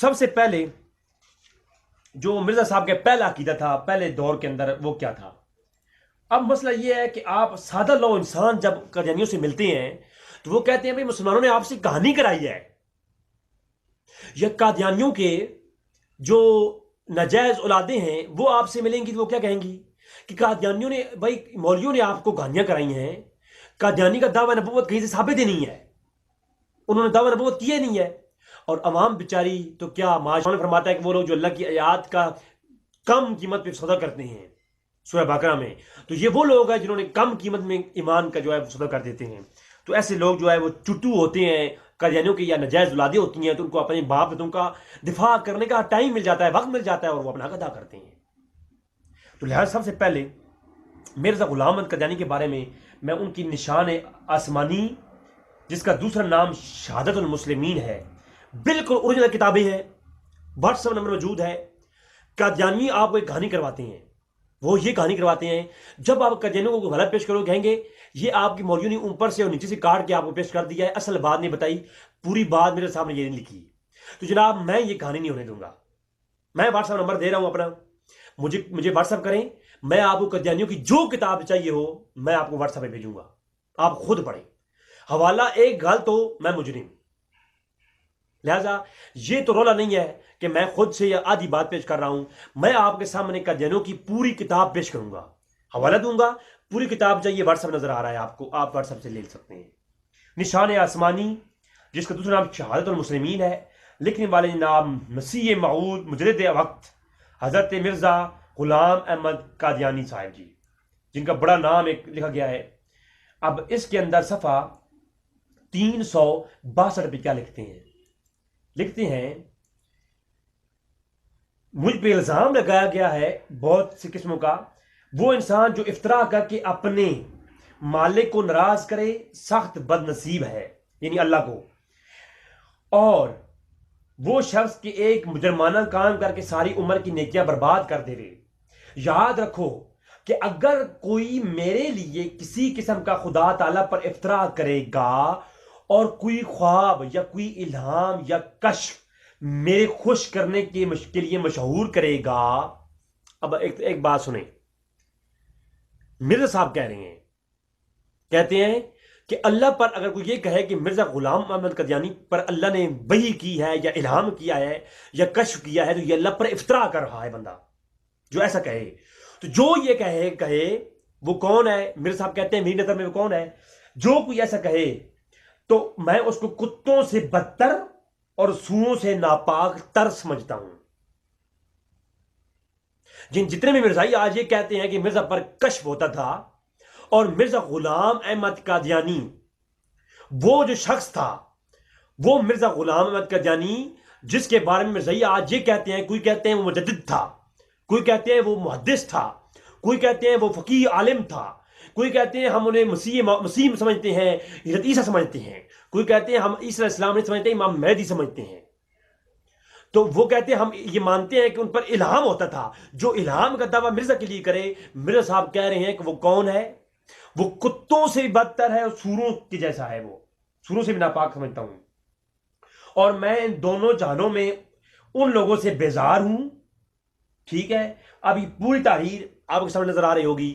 سب سے پہلے جو مرزا صاحب کا پہلا عقیدہ تھا پہلے دور کے اندر وہ کیا تھا؟ اب مسئلہ یہ ہے کہ آپ سادہ لو انسان جب قادیانیوں سے ملتے ہیں تو وہ کہتے ہیں بھائی مسلمانوں نے آپ سے کہانی کرائی ہے، یا قادیانیوں کے جو ناجائز اولادیں ہیں وہ آپ سے ملیں گی تو وہ کیا کہیں گی کہ قادیانیوں نے، بھائی مولویوں نے آپ کو کہانیاں کرائی ہیں، قادیانی کا دعویٰ نبوت کہیں سے ثابت ہی نہیں ہے، انہوں نے دعویٰ نبوت کیا نہیں ہے۔ اور عوام بیچاری تو کیا، معاشرہ فرماتا ہے کہ وہ لوگ جو اللہ کی آیات کا کم قیمت پہ سودا کرتے ہیں سورہ بقرہ میں، تو یہ وہ لوگ ہیں جنہوں نے کم قیمت میں ایمان کا جو ہے سودا کر دیتے ہیں۔ تو ایسے لوگ جو ہے وہ چٹو ہوتے ہیں، قادیانیوں کی یا نجائز اولادیں ہوتی ہیں، تو ان کو اپنے باپ دادوں کا دفاع کرنے کا ٹائم مل جاتا ہے، وقت مل جاتا ہے، اور وہ اپنا حق ادا کرتے ہیں۔ تو لہٰذا سب سے پہلے مرزا غلام احمد قادیانی کے بارے میں ان کی نشان آسمانی، جس کا دوسرا نام شہادت المسلمین ہے، بالکل اوریجنل کتابیں ہیں، واٹس ایپ نمبر موجود ہے۔ قادیانی آپ کو ایک کہانی کرواتے ہیں، وہ یہ کہانی کرواتے ہیں، جب آپ قادیانیوں کو غلط پیش کرو کہیں گے یہ آپ کی مولویوں نے اوپر سے اور نیچے سے کاٹ کے آپ کو پیش کر دیا ہے، اصل بات نہیں بتائی، پوری بات میرے سامنے یہ نہیں لکھی۔ تو جناب میں یہ کہانی نہیں ہونے دوں گا، میں واٹس ایپ نمبر دے رہا ہوں اپنا، مجھے واٹس ایپ کریں، میں آپ کو قادیانیوں کی جو کتاب چاہیے ہو میں آپ کو واٹس ایپ پہ بھیجوں گا، آپ خود پڑھیں، حوالہ ایک غلط ہو میں مجرم۔ لہذا یہ تو رولا نہیں ہے کہ میں خود سے یا آدھی بات پیش کر رہا ہوں، میں آپ کے سامنے قادیانیوں کی پوری کتاب پیش کروں گا، حوالہ دوں گا، پوری کتاب چاہیے واٹس ایپ نظر آ رہا ہے آپ کو، آپ واٹس ایپ سے لے سکتے ہیں۔ نشان آسمانی، جس کا دوسرا نام شہادت المسلمین ہے، لکھنے والے نام مسیح موعود مجدد وقت حضرت مرزا غلام احمد قادیانی صاحب جی، جن کا بڑا نام ایک لکھا گیا ہے۔ اب اس کے اندر صفحہ 362 پہ کیا لکھتے ہیں، مجھ پہ الزام لگایا گیا ہے بہت سی قسموں کا، وہ انسان جو افطرا کر کے اپنے مالک کو ناراض کرے سخت بد نصیب ہے، یعنی اللہ کو، اور وہ شخص کے ایک مجرمانہ کام کر کے ساری عمر کی نیکیاں برباد کر دے رہے۔ یاد رکھو کہ اگر کوئی میرے لیے کسی قسم کا خدا تعالیٰ پر افطرا کرے گا اور کوئی خواب یا کوئی الہام یا کشف میرے خوش کرنے کے لیے مشہور کرے گا۔ اب ایک بات سنیں، مرزا صاحب کہتے ہیں کہ اللہ پر اگر کوئی یہ کہے کہ مرزا غلام احمد قادیانی پر اللہ نے وحی کی ہے یا الہام کیا ہے یا کشف کیا ہے، تو یہ اللہ پر افطرا کر رہا ہے بندہ جو ایسا کہے۔ تو جو یہ کہے وہ کون ہے؟ مرزا صاحب کہتے ہیں میری نظر میں وہ کون ہے؟ جو کوئی ایسا کہے تو میں اس کو کتوں سے بدتر اور سوؤں سے ناپاک تر سمجھتا ہوں۔ جتنے بھی مرزائی آج یہ کہتے ہیں کہ مرزا پر کشف ہوتا تھا، اور مرزا غلام احمد قادیانی وہ جو شخص تھا، وہ مرزا غلام احمد قادیانی جس کے بارے میں مرزائی آج یہ کہتے ہیں، کوئی کہتے ہیں وہ مجدد تھا، کوئی کہتے ہیں وہ محدث تھا، کوئی کہتے ہیں وہ فقیہ عالم تھا، کوئی کہتے ہیں ہم انہیں مسیح سمجھتے ہیں، حضرت عیسیٰ سمجھتے ہیں، کوئی کہتے ہیں ہم عیسیٰ علیہ السلام نہیں سمجھتے، امام مہدی سمجھتے ہیں۔ تو وہ کہتے ہیں ہم یہ مانتے ہیں کہ ان پر الہام ہوتا تھا۔ جو الہام کا دعویٰ مرزا کے لیے کرے، مرزا صاحب کہہ رہے ہیں کہ وہ کون ہے؟ وہ کتوں سے بھی بدتر ہے اور سوروں کے جیسا ہے، وہ سوروں سے بھی ناپاک سمجھتا ہوں، اور میں ان دونوں جہانوں میں ان لوگوں سے بیزار ہوں۔ ٹھیک ہے، اب یہ پوری تحریر آپ کے سامنے نظر آ رہی ہوگی۔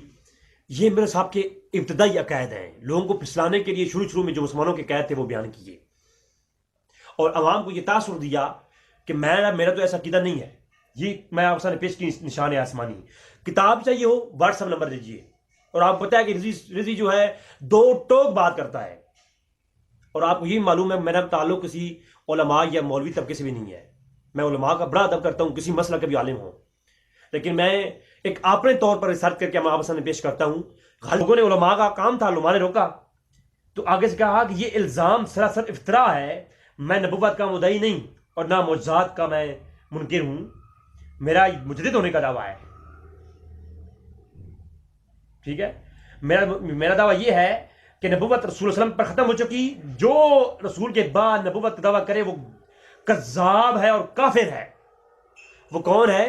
یہ میرے صاحب کے ابتدائی عقائد ہیں، لوگوں کو پھسلانے کے لیے شروع میں جو مسلمانوں کے عقائد تھے وہ بیان کیے، اور عوام کو یہ تاثر دیا کہ میرا تو ایسا عقیدہ نہیں ہے۔ یہ میں آپ کے سامنے پیش کی نشان آسمانی کتاب چاہیے ہو واٹس ایپ نمبر دیجیے، اور آپ پتہ ہے کہ رضی جو ہے دو ٹوک بات کرتا ہے، اور آپ کو یہ معلوم ہے میرا تعلق کسی علماء یا مولوی طبقے سے بھی نہیں ہے، میں علماء کا بڑا ادب کرتا ہوں، کسی مسئلہ کا بھی عالم ہوں، لیکن میں ایک اپنے طور پر ریسرچ کر کے میں آپ کے سامنے پیش کرتا ہوں۔ لوگوں نے علماء کا کام تھا، علماء نے روکا، تو آگے سے کہا کہ یہ الزام سراسر افترا ہے، میں نبوت کا مدعی نہیں اور نہ معجزات کا میں منکر ہوں، میرا مجدد ہونے کا دعویٰ ہے۔ ٹھیک ہے، میرا دعویٰ یہ ہے کہ نبوت رسول اللہ علیہ وسلم پر ختم ہو چکی، جو رسول کے بعد نبوت کا دعویٰ کرے وہ کذاب ہے اور کافر ہے۔ وہ کون ہے؟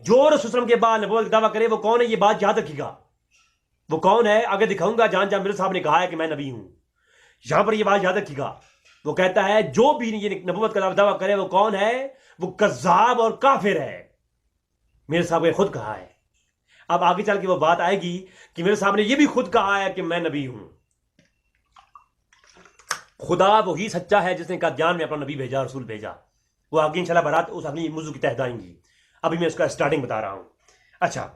جو رسول صلی اللہ علیہ وسلم کے بعد نبوت کا دعویٰ کرے وہ کون ہے؟ یہ بات یاد رکھیے گا، وہ کون ہے آگے دکھاؤں گا، جہاں میرے صاحب نے کہا ہے کہ میں نبی ہوں، یہاں پر یہ بات یاد رکھیے گا۔ وہ کہتا ہے جو بھی یہ نبوت کا دعویٰ کرے وہ کون ہے؟ وہ کذاب اور کافر ہے. میرے صاحب نے خود کہا ہے. اب آگے چل کے وہ بات آئے گی کہ میرے صاحب نے یہ بھی خود کہا ہے کہ میں نبی ہوں. خدا وہی سچا ہے جس نے قادیان میں اپنا نبی بھیجا، رسول بھیجا. وہ آگے انشاءاللہ برات اس اگلی موضوع کی تحت آئیں گی. ابھی میں اس کا سٹارٹنگ بتا رہا ہوں. اچھا،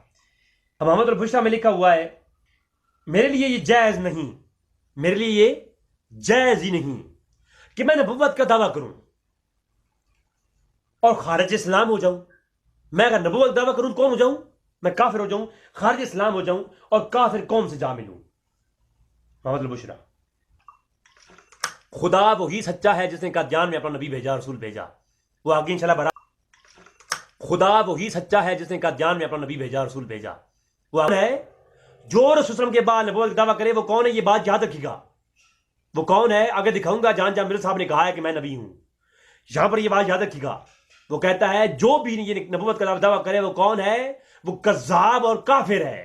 محمد البشرا میں لکھا ہوا ہے، میرے لیے یہ جائز نہیں، میرے لیے یہ جائز ہی نہیں کہ میں نبوت کا دعویٰ کروں اور خارج اسلام ہو جاؤں. میں اگر نبوت کا دعویٰ کروں کون ہو جاؤں؟ میں کافر ہو جاؤں، خارج اسلام ہو جاؤں اور کافر قوم سے جا ملوں. محمد البشرا. خدا وہی سچا ہے جس نے قادیان میں اپنا نبی بھیجا، رسول بھیجا. وہ آگے انشاءاللہ برات. خدا وہی سچا ہے جس نے قادیان میں اپنا نبی بھیجا، رسول بھیجا. وہ ہے جو رسول صلی اللہ علیہ وسلم کے بعد نبوت کا دعویٰ کرے وہ کون ہے؟ یہ بات یاد رکھیے گا. وہ کون ہے آگے دکھاؤں گا. جہاں میرے صاحب نے کہا ہے کہ میں نبی ہوں، یہاں پر یہ بات یاد رکھیے گا. وہ کہتا ہے جو بھی یہ نبوت کا دعویٰ کرے وہ کون ہے؟ وہ کذاب اور کافر ہے.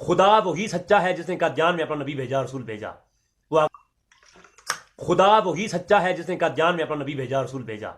خدا وہی سچا ہے جس نے قادیان میں اپنا نبی بھیجا، رسول بھیجا. وہ خدا وہی سچا ہے جس نے قادیان میں اپنا نبی بھیجا، رسول بھیجا.